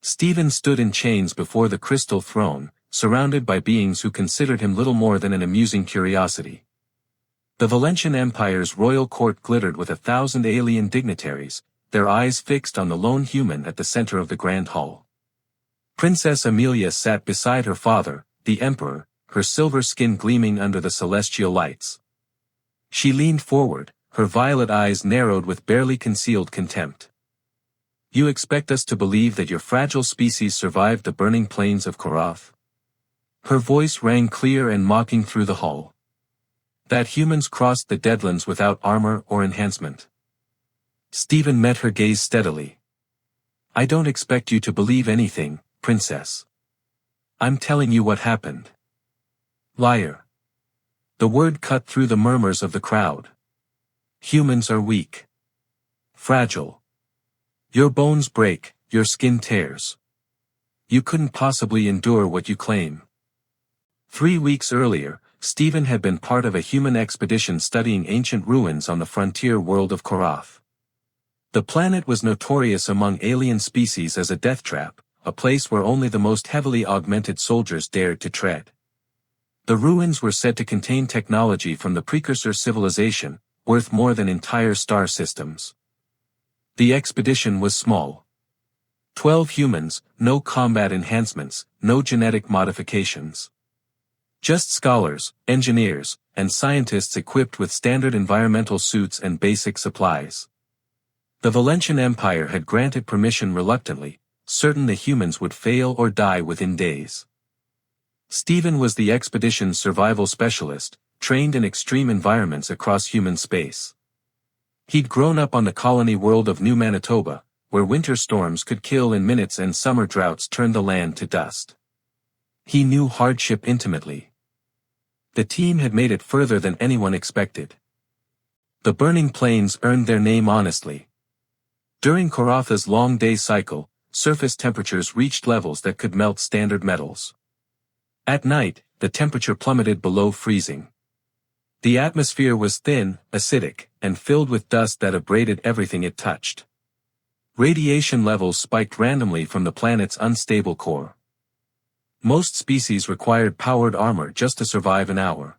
Stephen stood in chains before the crystal throne, surrounded by beings who considered him little more than an amusing curiosity. The Valentian Empire's royal court glittered with 1,000 alien dignitaries, their eyes fixed on the lone human at the center of the grand hall. Princess Amelia sat beside her father, the emperor, her silver skin gleaming under the celestial lights. She leaned forward, her violet eyes narrowed with barely concealed contempt. "You expect us to believe that your fragile species survived the burning plains of Korath?" Her voice rang clear and mocking through the hall. "That humans crossed the Deadlands without armor or enhancement?" Stephen met her gaze steadily. "I don't expect you to believe anything, Princess. I'm telling you what happened." "Liar." The word cut through the murmurs of the crowd. "Humans are weak. Fragile. Your bones break, your skin tears. You couldn't possibly endure what you claim." 3 weeks earlier, Stephen had been part of a human expedition studying ancient ruins on the frontier world of Korath. The planet was notorious among alien species as a death trap, a place where only the most heavily augmented soldiers dared to tread. The ruins were said to contain technology from the precursor civilization, worth more than entire star systems. The expedition was small. 12 humans, no combat enhancements, no genetic modifications. Just scholars, engineers, and scientists equipped with standard environmental suits and basic supplies. The Valentian Empire had granted permission reluctantly, certain the humans would fail or die within days. Stephen was the expedition's survival specialist, trained in extreme environments across human space. He'd grown up on the colony world of New Manitoba, where winter storms could kill in minutes and summer droughts turned the land to dust. He knew hardship intimately. The team had made it further than anyone expected. The burning plains earned their name honestly. During Koratha's long day cycle, surface temperatures reached levels that could melt standard metals. At night, the temperature plummeted below freezing. The atmosphere was thin, acidic, and filled with dust that abraded everything it touched. Radiation levels spiked randomly from the planet's unstable core. Most species required powered armor just to survive an hour.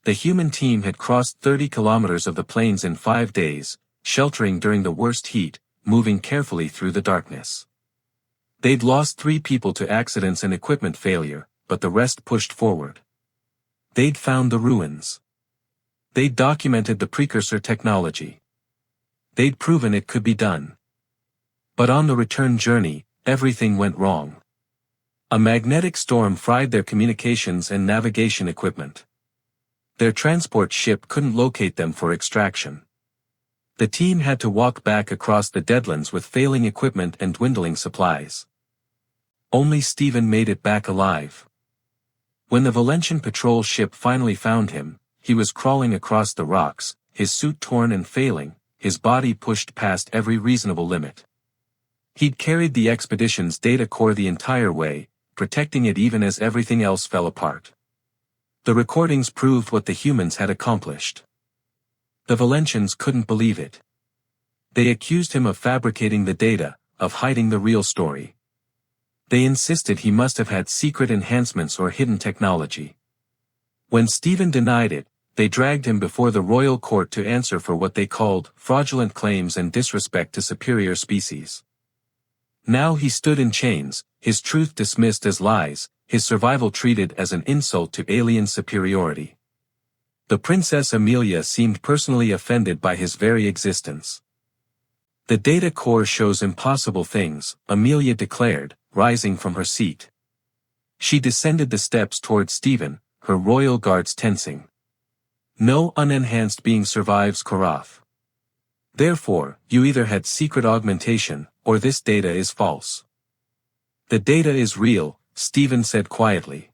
The human team had crossed 30 kilometers of the plains in 5 days, sheltering during the worst heat, moving carefully through the darkness. They'd lost 3 people to accidents and equipment failure, but the rest pushed forward. They'd found the ruins. They'd documented the precursor technology. They'd proven it could be done. But on the return journey, everything went wrong. A magnetic storm fried their communications and navigation equipment. Their transport ship couldn't locate them for extraction. The team had to walk back across the Deadlands with failing equipment and dwindling supplies. Only Stephen made it back alive. When the Valentian patrol ship finally found him, he was crawling across the rocks, his suit torn and failing, his body pushed past every reasonable limit. He'd carried the expedition's data core the entire way, protecting it even as everything else fell apart. The recordings proved what the humans had accomplished. The Valentians couldn't believe it. They accused him of fabricating the data, of hiding the real story. They insisted he must have had secret enhancements or hidden technology. When Stephen denied it, they dragged him before the royal court to answer for what they called fraudulent claims and disrespect to superior species. Now he stood in chains, his truth dismissed as lies, his survival treated as an insult to alien superiority. The Princess Amelia seemed personally offended by his very existence. "The data core shows impossible things," Amelia declared, rising from her seat. She descended the steps toward Stephen, her royal guards tensing. "No unenhanced being survives Korath. Therefore, you either had secret augmentation, or this data is false." "The data is real," Stephen said quietly.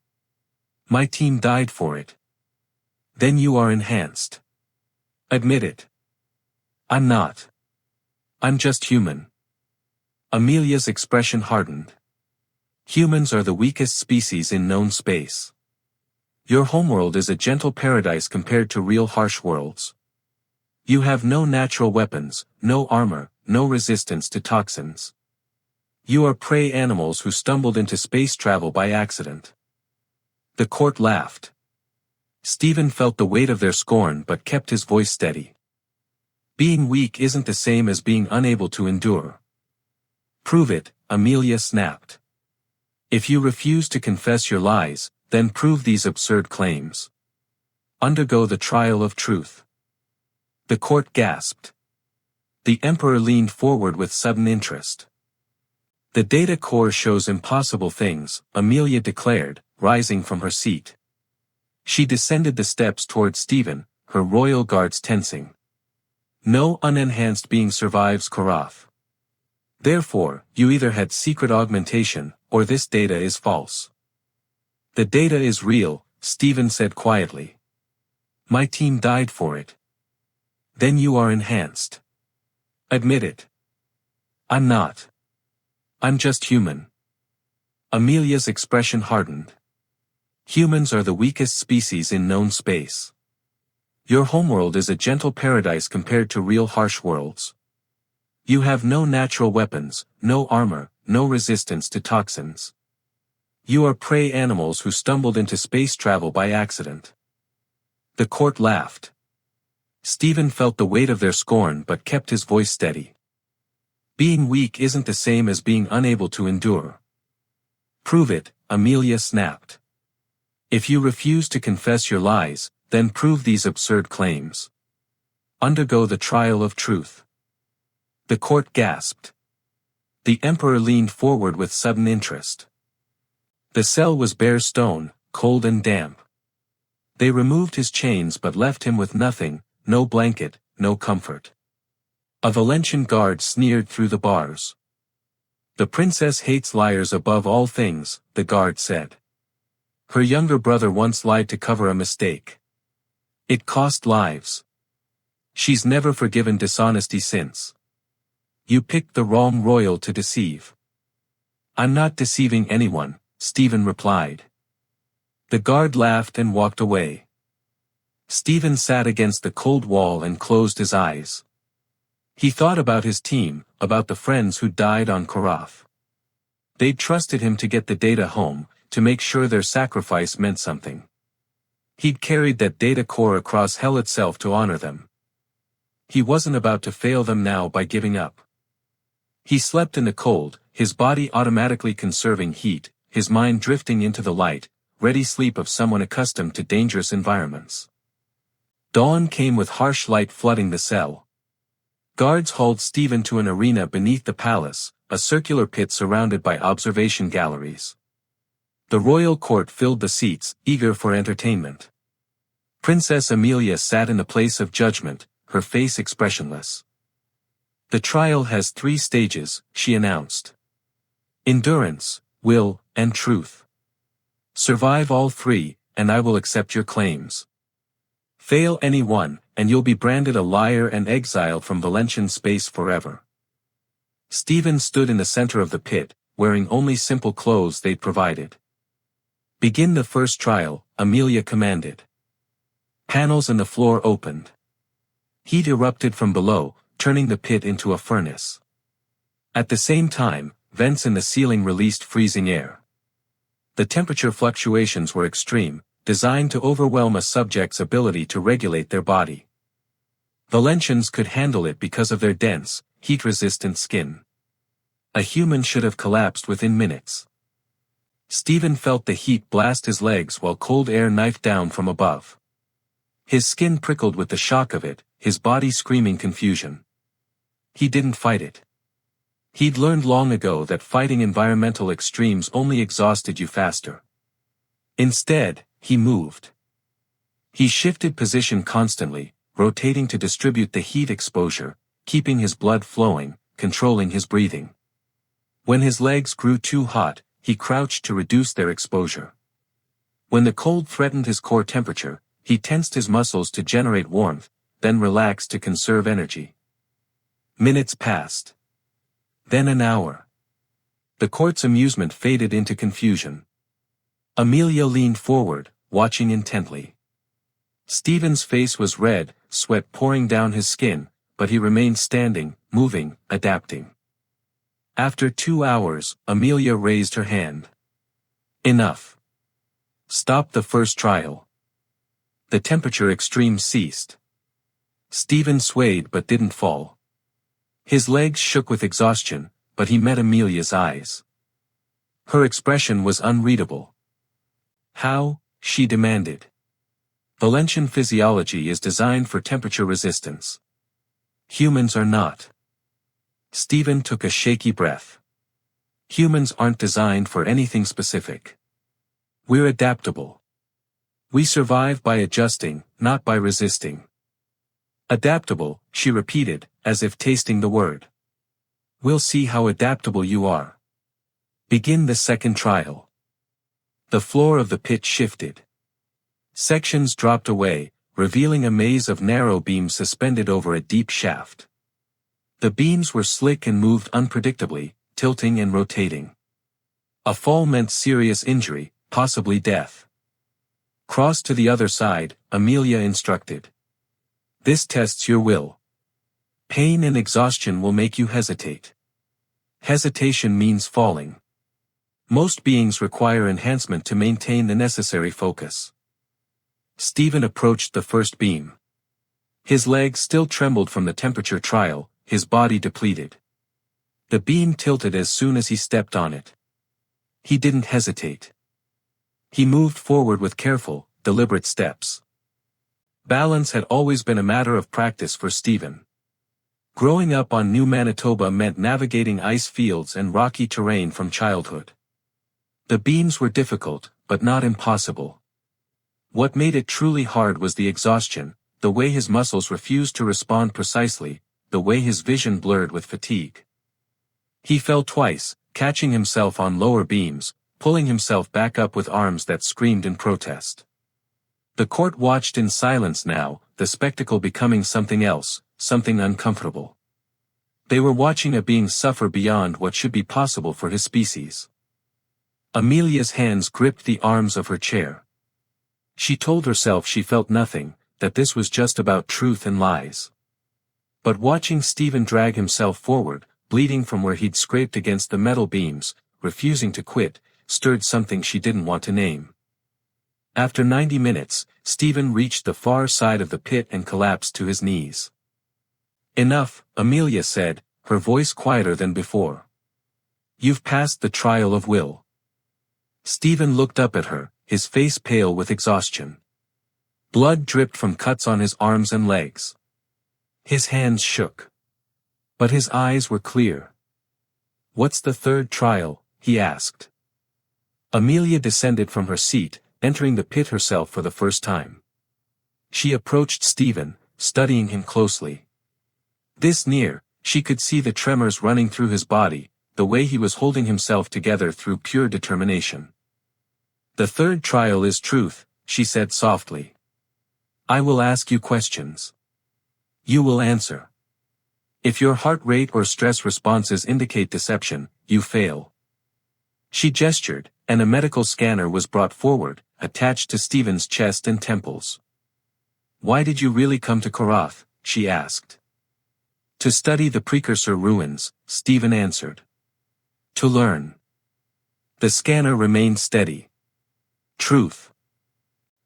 "My team died for it." "Then you are enhanced. Admit it." "I'm not. I'm just human." Amelia's expression hardened. "Humans are the weakest species in known space. Your homeworld is a gentle paradise compared to real harsh worlds. You have no natural weapons, no armor, no resistance to toxins. You are prey animals who stumbled into space travel by accident. The court laughed. Stephen felt the weight of their scorn but kept his voice steady. Being weak isn't the same as being unable to endure. Prove it, Amelia snapped. If you refuse to confess your lies, then prove these absurd claims. Undergo the trial of truth. The court gasped. The Emperor leaned forward with sudden interest. The data core shows impossible things, Amelia declared, rising from her seat. She descended the steps toward Stephen, her royal guards tensing. No unenhanced being survives Korath. Therefore, you either had secret augmentation, or this data is false. The data is real, Stephen said quietly. My team died for it. Then you are enhanced. Admit it. I'm not. I'm just human. Amelia's expression hardened. Humans are the weakest species in known space. Your homeworld is a gentle paradise compared to real harsh worlds. You have no natural weapons, no armor, no resistance to toxins. You are prey animals who stumbled into space travel by accident. The court laughed. Stephen felt the weight of their scorn but kept his voice steady. Being weak isn't the same as being unable to endure. Prove it, Amelia snapped. If you refuse to confess your lies, then prove these absurd claims. Undergo the trial of truth. The court gasped. The Emperor leaned forward with sudden interest. The cell was bare stone, cold and damp. They removed his chains but left him with nothing, no blanket, no comfort. A Valentian guard sneered through the bars. The princess hates liars above all things, the guard said. Her younger brother once lied to cover a mistake. It cost lives. She's never forgiven dishonesty since. You picked the wrong royal to deceive. I'm not deceiving anyone, Stephen replied. The guard laughed and walked away. Stephen sat against the cold wall and closed his eyes. He thought about his team, about the friends who died on Korath. They'd trusted him to get the data home, to make sure their sacrifice meant something. He'd carried that data core across hell itself to honor them. He wasn't about to fail them now by giving up. He slept in the cold, his body automatically conserving heat, his mind drifting into the light, ready sleep of someone accustomed to dangerous environments. Dawn came with harsh light flooding the cell. Guards hauled Stephen to an arena beneath the palace, a circular pit surrounded by observation galleries. The royal court filled the seats, eager for entertainment. Princess Amelia sat in the place of judgment, her face expressionless. The trial has 3 stages, she announced. Endurance, will, and truth. Survive all 3, and I will accept your claims. Fail any one, and you'll be branded a liar and exiled from Valentian space forever. Stephen stood in the center of the pit, wearing only simple clothes they'd provided. Begin the first trial, Amelia commanded. Panels in the floor opened. Heat erupted from below, turning the pit into a furnace. At the same time, vents in the ceiling released freezing air. The temperature fluctuations were extreme, designed to overwhelm a subject's ability to regulate their body. Valentians could handle it because of their dense, heat-resistant skin. A human should have collapsed within minutes. Stephen felt the heat blast his legs while cold air knifed down from above. His skin prickled with the shock of it, his body screaming confusion. He didn't fight it. He'd learned long ago that fighting environmental extremes only exhausted you faster. Instead, he moved. He shifted position constantly, rotating to distribute the heat exposure, keeping his blood flowing, controlling his breathing. When his legs grew too hot, he crouched to reduce their exposure. When the cold threatened his core temperature, he tensed his muscles to generate warmth, then relaxed to conserve energy. Minutes passed. Then an hour. The court's amusement faded into confusion. Amelia leaned forward, watching intently. Stephen's face was red, sweat pouring down his skin, but he remained standing, moving, adapting. After 2 hours, Amelia raised her hand. Enough. Stop the first trial. The temperature extreme ceased. Stephen swayed but didn't fall. His legs shook with exhaustion, but he met Amelia's eyes. Her expression was unreadable. How? She demanded. Valentian physiology is designed for temperature resistance. Humans are not. Stephen took a shaky breath. Humans aren't designed for anything specific. We're adaptable. We survive by adjusting, not by resisting. Adaptable, she repeated, as if tasting the word. We'll see how adaptable you are. Begin the second trial. The floor of the pit shifted. Sections dropped away, revealing a maze of narrow beams suspended over a deep shaft. The beams were slick and moved unpredictably, tilting and rotating. A fall meant serious injury, possibly death. Cross to the other side, Amelia instructed. This tests your will. Pain and exhaustion will make you hesitate. Hesitation means falling. Most beings require enhancement to maintain the necessary focus. Stephen approached the first beam. His legs still trembled from the temperature trial, his body depleted. The beam tilted as soon as he stepped on it. He didn't hesitate. He moved forward with careful, deliberate steps. Balance had always been a matter of practice for Stephen. Growing up on New Manitoba meant navigating ice fields and rocky terrain from childhood. The beams were difficult, but not impossible. What made it truly hard was the exhaustion, the way his muscles refused to respond precisely, the way his vision blurred with fatigue. He fell twice, catching himself on lower beams, pulling himself back up with arms that screamed in protest. The court watched in silence now, the spectacle becoming something else, something uncomfortable. They were watching a being suffer beyond what should be possible for his species. Amelia's hands gripped the arms of her chair. She told herself she felt nothing, that this was just about truth and lies. But watching Stephen drag himself forward, bleeding from where he'd scraped against the metal beams, refusing to quit, stirred something she didn't want to name. After 90 minutes, Stephen reached the far side of the pit and collapsed to his knees. Enough, Amelia said, her voice quieter than before. You've passed the trial of will. Stephen looked up at her, his face pale with exhaustion. Blood dripped from cuts on his arms and legs. His hands shook. But his eyes were clear. What's the third trial? He asked. Amelia descended from her seat, entering the pit herself for the first time. She approached Stephen, studying him closely. This near, she could see the tremors running through his body, the way he was holding himself together through pure determination. The third trial is truth, she said softly. I will ask you questions. You will answer. If your heart rate or stress responses indicate deception, you fail. She gestured, and a medical scanner was brought forward, attached to Stephen's chest and temples. Why did you really come to Korath? She asked. To study the precursor ruins, Stephen answered. To learn. The scanner remained steady. Truth.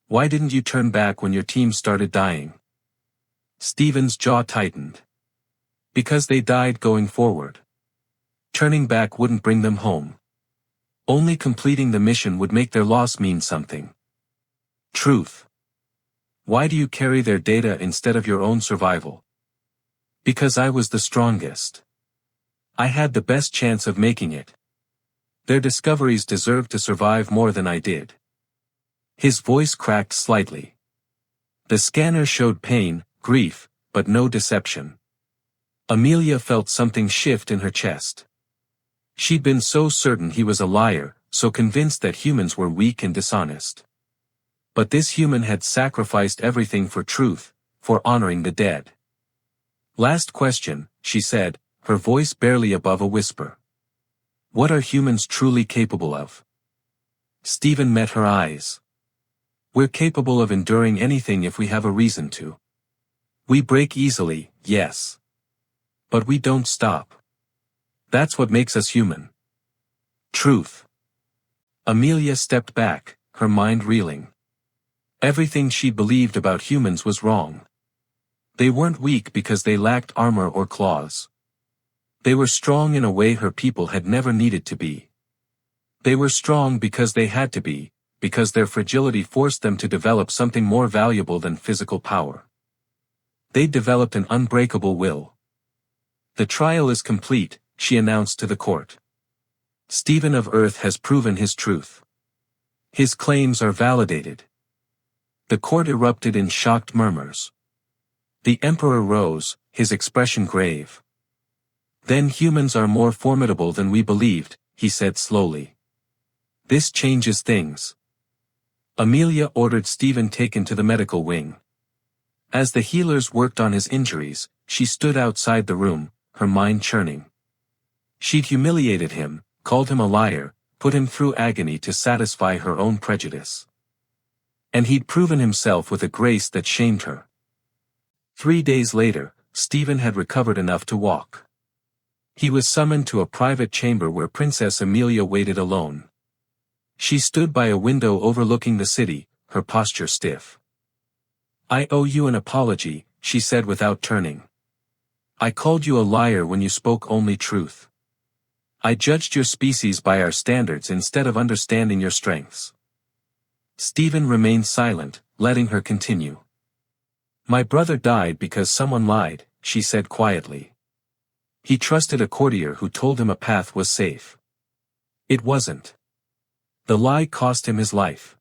Why didn't you turn back when your team started dying? Stephen's jaw tightened. Because they died going forward. Turning back wouldn't bring them home. Only completing the mission would make their loss mean something. Truth. Why do you carry their data instead of your own survival? Because I was the strongest. I had the best chance of making it. Their discoveries deserved to survive more than I did. His voice cracked slightly. The scanner showed pain, grief, but no deception. Amelia felt something shift in her chest. She'd been so certain he was a liar, so convinced that humans were weak and dishonest. But this human had sacrificed everything for truth, for honoring the dead. Last question, she said, her voice barely above a whisper. What are humans truly capable of? Stephen met her eyes. We're capable of enduring anything if we have a reason to. We break easily, yes. But we don't stop. That's what makes us human. Truth. Amelia stepped back, her mind reeling. Everything she believed about humans was wrong. They weren't weak because they lacked armor or claws. They were strong in a way her people had never needed to be. They were strong because they had to be, because their fragility forced them to develop something more valuable than physical power. They developed an unbreakable will. The trial is complete, she announced to the court. Stephen of Earth has proven his truth. His claims are validated. The court erupted in shocked murmurs. The emperor rose, his expression grave. Then humans are more formidable than we believed, he said slowly. This changes things. Amelia ordered Stephen taken to the medical wing. As the healers worked on his injuries, she stood outside the room, her mind churning. She'd humiliated him, called him a liar, put him through agony to satisfy her own prejudice. And he'd proven himself with a grace that shamed her. 3 days later, Stephen had recovered enough to walk. He was summoned to a private chamber where Princess Amelia waited alone. She stood by a window overlooking the city, her posture stiff. "I owe you an apology," she said without turning. "I called you a liar when you spoke only truth. I judged your species by our standards instead of understanding your strengths." Stephen remained silent, letting her continue. "My brother died because someone lied," she said quietly. "He trusted a courtier who told him a path was safe. It wasn't. The lie cost him his life.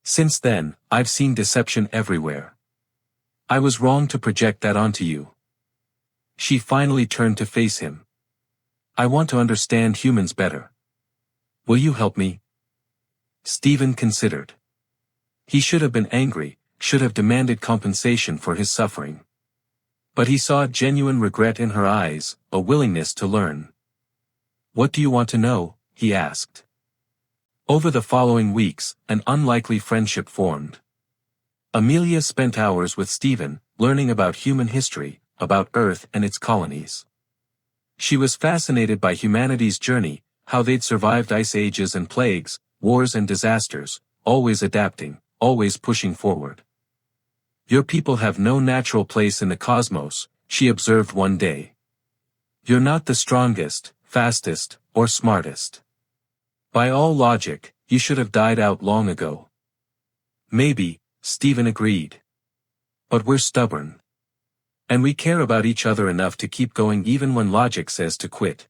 Since then, I've seen deception everywhere. I was wrong to project that onto you." She finally turned to face him. "I want to understand humans better. Will you help me?" Stephen considered. He should have been angry, should have demanded compensation for his suffering. But he saw genuine regret in her eyes, a willingness to learn. "What do you want to know?" he asked. Over the following weeks, an unlikely friendship formed. Amelia spent hours with Stephen, learning about human history, about Earth and its colonies. She was fascinated by humanity's journey, how they'd survived ice ages and plagues, wars and disasters, always adapting, always pushing forward. "Your people have no natural place in the cosmos," she observed one day. "You're not the strongest, fastest, or smartest. By all logic, you should have died out long ago." "Maybe," Stephen agreed. "But we're stubborn. And we care about each other enough to keep going even when logic says to quit."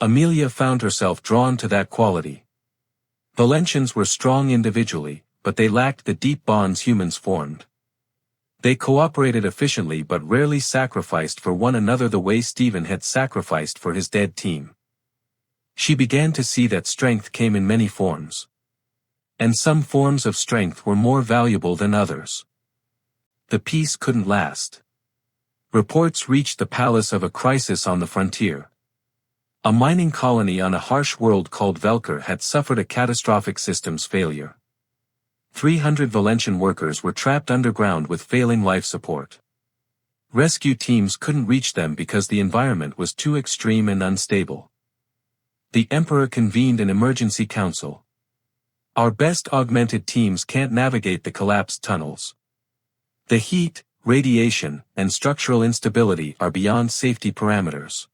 Amelia found herself drawn to that quality. Valencians were strong individually, but they lacked the deep bonds humans formed. They cooperated efficiently but rarely sacrificed for one another the way Stephen had sacrificed for his dead team. She began to see that strength came in many forms. And some forms of strength were more valuable than others. The peace couldn't last. Reports reached the palace of a crisis on the frontier. A mining colony on a harsh world called Velker had suffered a catastrophic systems failure. 300 Valencian workers were trapped underground with failing life support. Rescue teams couldn't reach them because the environment was too extreme and unstable. The Emperor convened an emergency council. "Our best augmented teams can't navigate the collapsed tunnels. The heat, radiation, and structural instability are beyond safety parameters."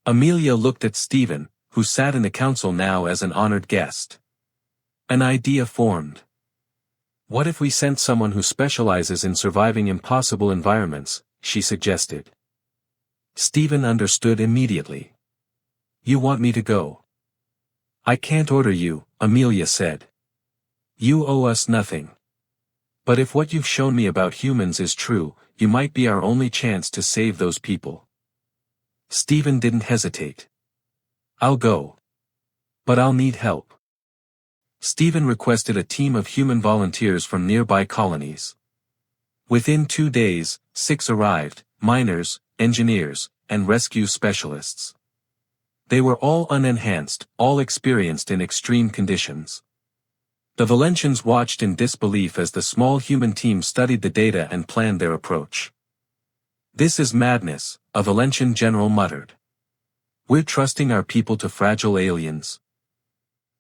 Amelia looked at Stephen, who sat in the council now as an honored guest. An idea formed. "What if we sent someone who specializes in surviving impossible environments?" she suggested. Stephen understood immediately. "You want me to go?" "I can't order you," Amelia said. "You owe us nothing. But if what you've shown me about humans is true, you might be our only chance to save those people." Stephen didn't hesitate. "I'll go. But I'll need help." Stephen requested a team of human volunteers from nearby colonies. Within 2 days, 6 arrived, miners, engineers, and rescue specialists. They were all unenhanced, all experienced in extreme conditions. The Valencians watched in disbelief as the small human team studied the data and planned their approach. "This is madness," a Valencian general muttered. We're trusting our people to fragile aliens.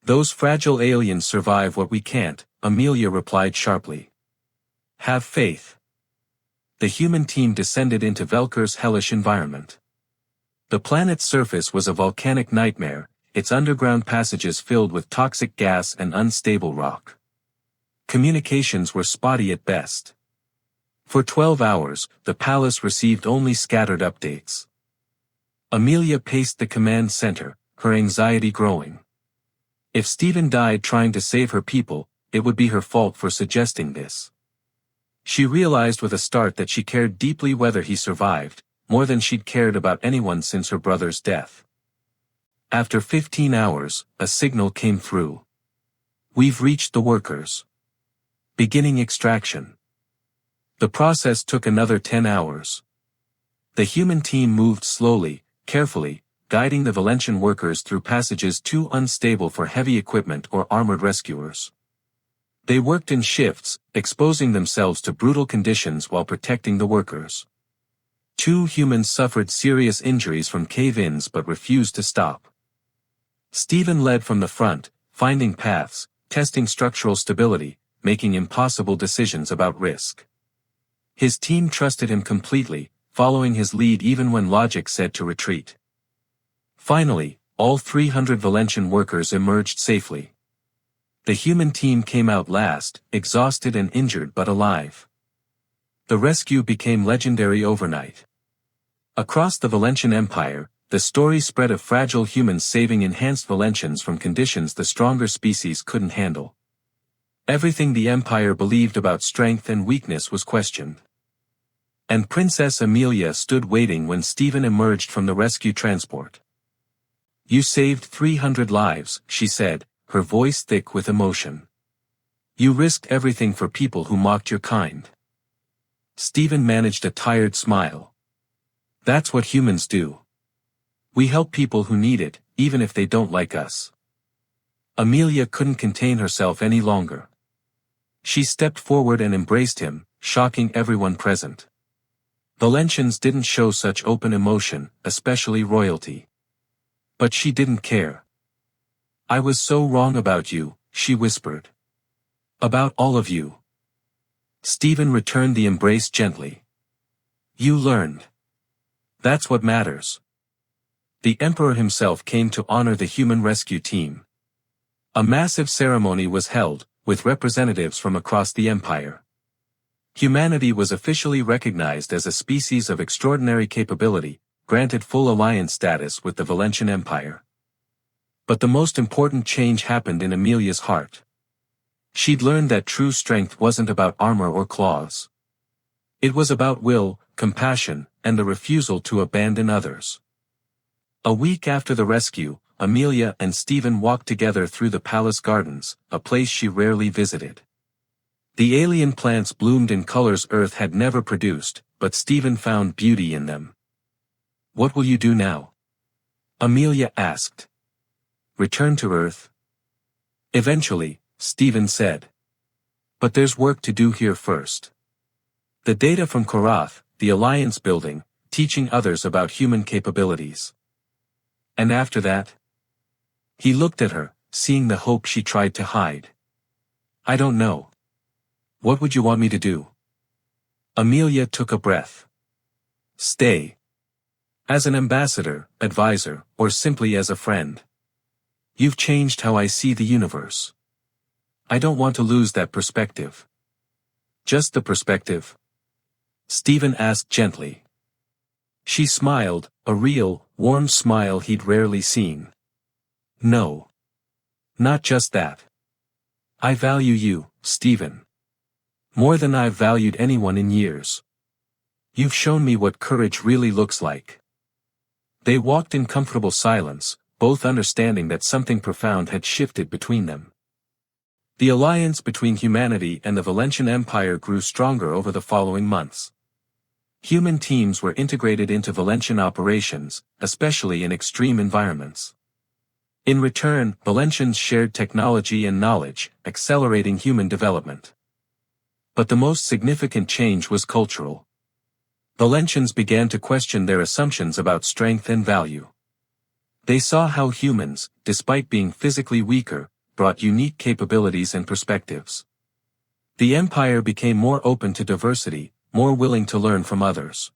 Those fragile aliens survive what we can't, Amelia replied sharply. Have faith. The human team descended into Velker's hellish environment. The planet's surface was a volcanic nightmare, its underground passages filled with toxic gas and unstable rock. Communications were spotty at best. For 12 hours, the palace received only scattered updates. Amelia paced the command center, her anxiety growing. If Stephen died trying to save her people, it would be her fault for suggesting this. She realized with a start that she cared deeply whether he survived, more than she'd cared about anyone since her brother's death. After 15 hours, a signal came through. We've reached the workers. Beginning extraction. The process took another 10 hours. The human team moved slowly, carefully, guiding the Valentian workers through passages too unstable for heavy equipment or armored rescuers. They worked in shifts, exposing themselves to brutal conditions while protecting the workers. 2 humans suffered serious injuries from cave-ins but refused to stop. Stephen led from the front, finding paths, testing structural stability, making impossible decisions about risk. His team trusted him completely, following his lead even when logic said to retreat. Finally, all 300 Valentian workers emerged safely. The human team came out last, exhausted and injured but alive. The rescue became legendary overnight. Across the Valentian Empire, the story spread of fragile humans saving enhanced Valentians from conditions the stronger species couldn't handle. Everything the Empire believed about strength and weakness was questioned. And Princess Amelia stood waiting when Stephen emerged from the rescue transport. You saved 300 lives, she said, her voice thick with emotion. You risked everything for people who mocked your kind. Stephen managed a tired smile. That's what humans do. We help people who need it, even if they don't like us. Amelia couldn't contain herself any longer. She stepped forward and embraced him, shocking everyone present. Valentians didn't show such open emotion, especially royalty. But she didn't care. I was so wrong about you, she whispered. About all of you. Stephen returned the embrace gently. You learned. That's what matters. The Emperor himself came to honor the human rescue team. A massive ceremony was held, with representatives from across the Empire. Humanity was officially recognized as a species of extraordinary capability, granted full alliance status with the Valentian Empire. But the most important change happened in Amelia's heart. She'd learned that true strength wasn't about armor or claws. It was about will, compassion, and the refusal to abandon others. A week after the rescue, Amelia and Stephen walked together through the palace gardens, a place she rarely visited. The alien plants bloomed in colors Earth had never produced, but Stephen found beauty in them. What will you do now? Amelia asked. Return to Earth? Eventually, Stephen said. But there's work to do here first. The data from Korath, the Alliance building, teaching others about human capabilities. And after that? He looked at her, seeing the hope she tried to hide. I don't know. What would you want me to do? Amelia took a breath. Stay. As an ambassador, advisor, or simply as a friend. You've changed how I see the universe. I don't want to lose that perspective. Just the perspective? Stephen asked gently. She smiled, a real, warm smile he'd rarely seen. No. Not just that. I value you, Stephen. More than I've valued anyone in years. You've shown me what courage really looks like. They walked in comfortable silence, both understanding that something profound had shifted between them. The alliance between humanity and the Valentian Empire grew stronger over the following months. Human teams were integrated into Valentian operations, especially in extreme environments. In return, Valentians shared technology and knowledge, accelerating human development. But the most significant change was cultural. Valentians began to question their assumptions about strength and value. They saw how humans, despite being physically weaker, brought unique capabilities and perspectives. The empire became more open to diversity, more willing to learn from others.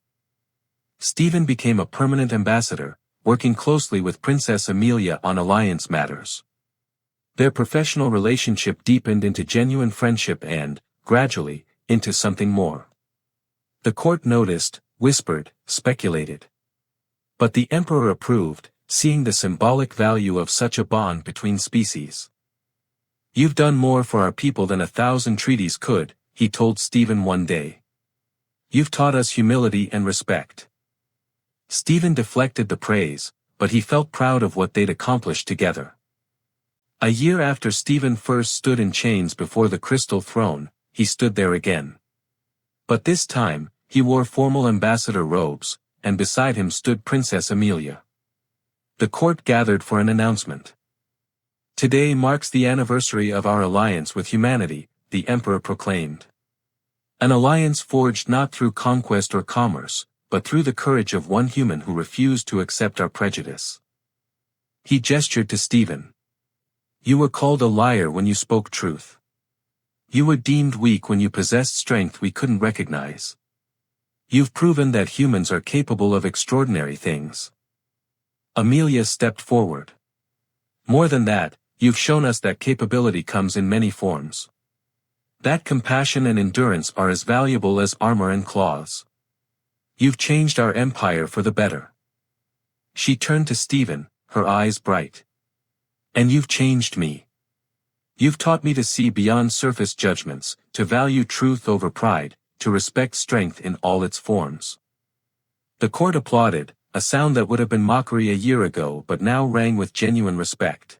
Stephen became a permanent ambassador, working closely with Princess Amelia on alliance matters. Their professional relationship deepened into genuine friendship and, gradually, into something more. The court noticed, whispered, speculated. But the emperor approved, seeing the symbolic value of such a bond between species. "You've done more for our people than 1,000 treaties could," he told Stephen one day. "You've taught us humility and respect." Stephen deflected the praise, but he felt proud of what they'd accomplished together. A year after Stephen first stood in chains before the crystal throne, he stood there again. But this time, he wore formal ambassador robes, and beside him stood Princess Amelia. The court gathered for an announcement. "Today marks the anniversary of our alliance with humanity," the emperor proclaimed. "An alliance forged not through conquest or commerce, but through the courage of one human who refused to accept our prejudice." He gestured to Stephen. "You were called a liar when you spoke truth. You were deemed weak when you possessed strength we couldn't recognize. You've proven that humans are capable of extraordinary things." Amelia stepped forward. "More than that, you've shown us that capability comes in many forms. That compassion and endurance are as valuable as armor and claws. You've changed our empire for the better." She turned to Stephen, her eyes bright. "And you've changed me. You've taught me to see beyond surface judgments, to value truth over pride, to respect strength in all its forms." The court applauded, a sound that would have been mockery a year ago but now rang with genuine respect.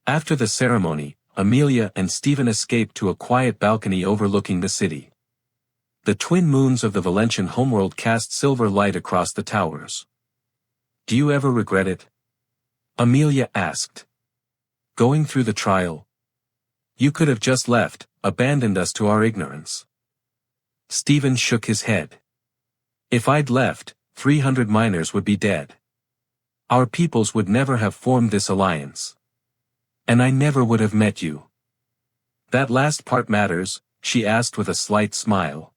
After the ceremony, Amelia and Stephen escaped to a quiet balcony overlooking the city. The twin moons of the Valentian homeworld cast silver light across the towers. "Do you ever regret it?" Amelia asked. "Going through the trial? You could have just left, abandoned us to our ignorance." Stephen shook his head. "If I'd left, 300 miners would be dead. Our peoples would never have formed this alliance. And I never would have met you." "That last part matters," she asked with a slight smile.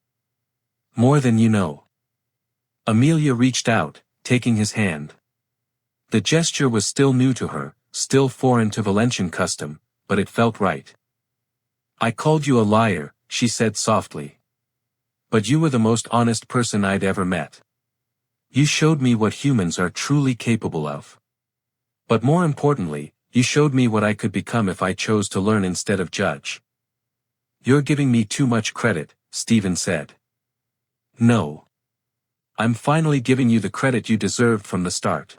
"More than you know." Amelia reached out, taking his hand. The gesture was still new to her, still foreign to Valentian custom, but it felt right. "I called you a liar," she said softly. "But you were the most honest person I'd ever met. You showed me what humans are truly capable of. But more importantly, you showed me what I could become if I chose to learn instead of judge." "You're giving me too much credit," Stephen said. "No. I'm finally giving you the credit you deserved from the start."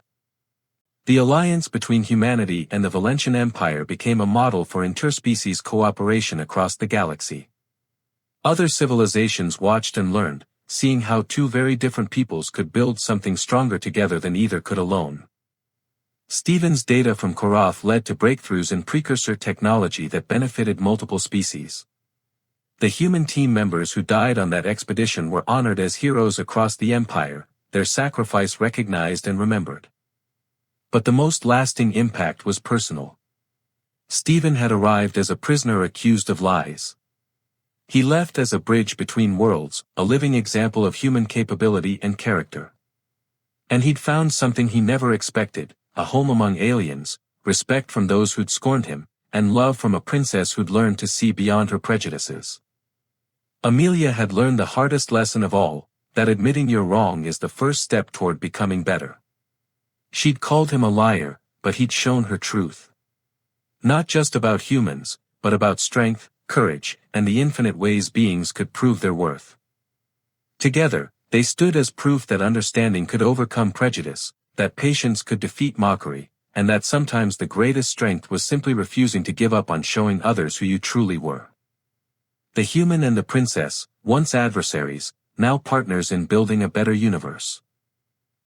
The alliance between humanity and the Valentian Empire became a model for interspecies cooperation across the galaxy. Other civilizations watched and learned, seeing how two very different peoples could build something stronger together than either could alone. Stephen's data from Korath led to breakthroughs in precursor technology that benefited multiple species. The human team members who died on that expedition were honored as heroes across the Empire, their sacrifice recognized and remembered. But the most lasting impact was personal. Stephen had arrived as a prisoner accused of lies. He left as a bridge between worlds, a living example of human capability and character. And he'd found something he never expected, a home among aliens, respect from those who'd scorned him, and love from a princess who'd learned to see beyond her prejudices. Amelia had learned the hardest lesson of all, that admitting you're wrong is the first step toward becoming better. She'd called him a liar, but he'd shown her truth. Not just about humans, but about strength, courage, and the infinite ways beings could prove their worth. Together, they stood as proof that understanding could overcome prejudice, that patience could defeat mockery, and that sometimes the greatest strength was simply refusing to give up on showing others who you truly were. The human and the princess, once adversaries, now partners in building a better universe.